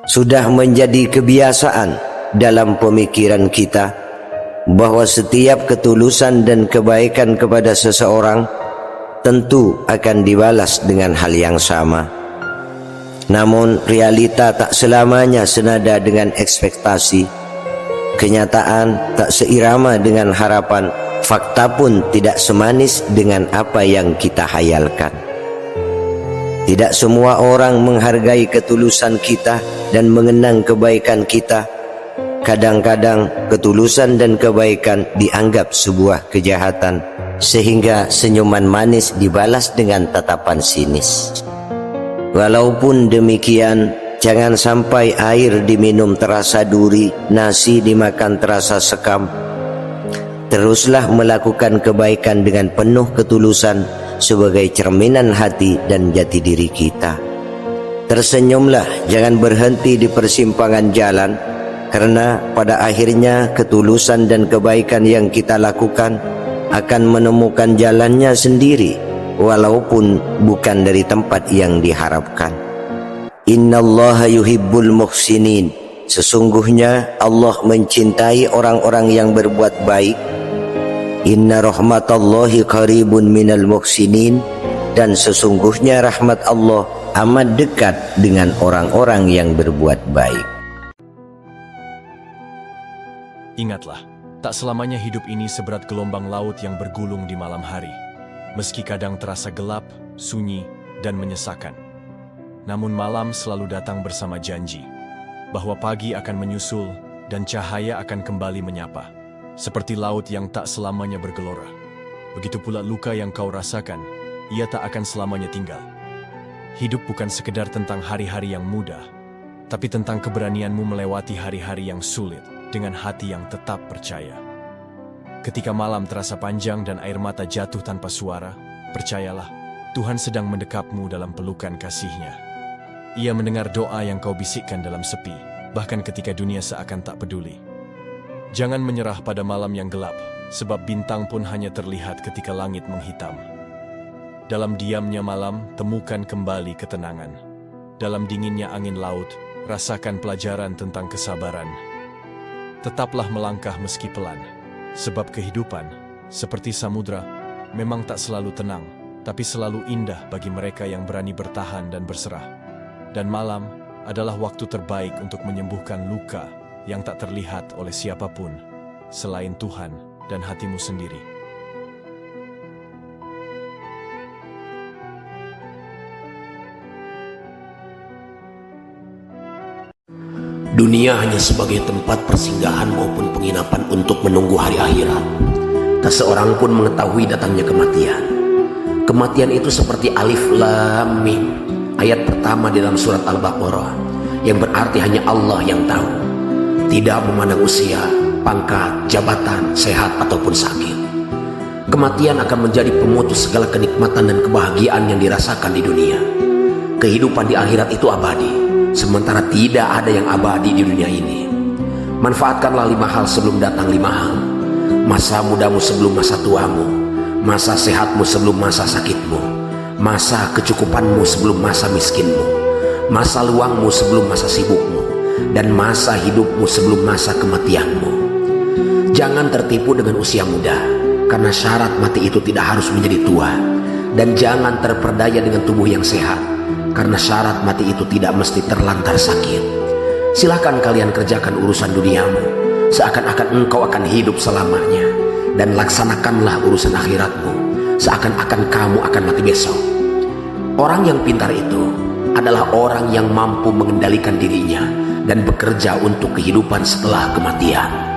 Sudah menjadi kebiasaan dalam pemikiran kita bahwa setiap ketulusan dan kebaikan kepada seseorang tentu akan dibalas dengan hal yang sama. Namun realita tak selamanya senada dengan ekspektasi. Kenyataan tak seirama dengan harapan. Fakta pun tidak semanis dengan apa yang kita hayalkan. Tidak semua orang menghargai ketulusan kita dan mengenang kebaikan kita. Kadang-kadang ketulusan dan kebaikan dianggap sebuah kejahatan, sehingga senyuman manis dibalas dengan tatapan sinis. Walaupun demikian, jangan sampai air diminum terasa duri, nasi dimakan terasa sekam. Teruslah melakukan kebaikan dengan penuh ketulusan sebagai cerminan hati dan jati diri kita. Tersenyumlah, jangan berhenti di persimpangan jalan, karena pada akhirnya ketulusan dan kebaikan yang kita lakukan akan menemukan jalannya sendiri, walaupun bukan dari tempat yang diharapkan. Innallaha yuhibbul muhsinin. Sesungguhnya Allah mencintai orang-orang yang berbuat baik. Inna rahmatallahi qaribun minal muhsinin. Dan sesungguhnya rahmat Allah amat dekat dengan orang-orang yang berbuat baik. Ingatlah, tak selamanya hidup ini seberat gelombang laut yang bergulung di malam hari. Meski kadang terasa gelap, sunyi, dan menyesakan. Namun malam selalu datang bersama janji bahwa pagi akan menyusul dan cahaya akan kembali menyapa. Seperti laut yang tak selamanya bergelora, begitu pula luka yang kau rasakan, ia tak akan selamanya tinggal. Hidup bukan sekedar tentang hari-hari yang mudah, tapi tentang keberanianmu melewati hari-hari yang sulit dengan hati yang tetap percaya. Ketika malam terasa panjang dan air mata jatuh tanpa suara, percayalah, Tuhan sedang mendekapmu dalam pelukan kasih-Nya. Ia mendengar doa yang kau bisikkan dalam sepi, bahkan ketika dunia seakan tak peduli. Jangan menyerah pada malam yang gelap, sebab bintang pun hanya terlihat ketika langit menghitam. Dalam diamnya malam, temukan kembali ketenangan. Dalam dinginnya angin laut, rasakan pelajaran tentang kesabaran. Tetaplah melangkah meski pelan, sebab kehidupan, seperti samudra, memang tak selalu tenang, tapi selalu indah bagi mereka yang berani bertahan dan berserah. Dan malam adalah waktu terbaik untuk menyembuhkan luka yang tak terlihat oleh siapapun selain Tuhan dan hatimu sendiri. Dunia hanya sebagai tempat persinggahan maupun penginapan untuk menunggu hari akhirat. Tak seorang pun mengetahui datangnya kematian. Kematian itu seperti alif lam mim, ayat pertama di dalam surat Al-Baqarah, yang berarti hanya Allah yang tahu. Tidak memandang usia, pangkat, jabatan, sehat ataupun sakit. Kematian akan menjadi pemutus segala kenikmatan dan kebahagiaan yang dirasakan di dunia. Kehidupan di akhirat itu abadi, sementara tidak ada yang abadi di dunia ini. Manfaatkanlah 5 hal sebelum datang 5 hal. Masa mudamu sebelum masa tuamu, masa sehatmu sebelum masa sakitmu, masa kecukupanmu sebelum masa miskinmu, masa luangmu sebelum masa sibukmu, dan masa hidupmu sebelum masa kematianmu. Jangan tertipu dengan usia muda, karena syarat mati itu tidak harus menjadi tua. Dan jangan terperdaya dengan tubuh yang sehat, karena syarat mati itu tidak mesti terlantar sakit. Silahkan kalian kerjakan urusan duniamu seakan-akan engkau akan hidup selamanya, dan laksanakanlah urusan akhiratmu seakan-akan kamu akan mati besok. Orang yang pintar itu adalah orang yang mampu mengendalikan dirinya dan bekerja untuk kehidupan setelah kematian.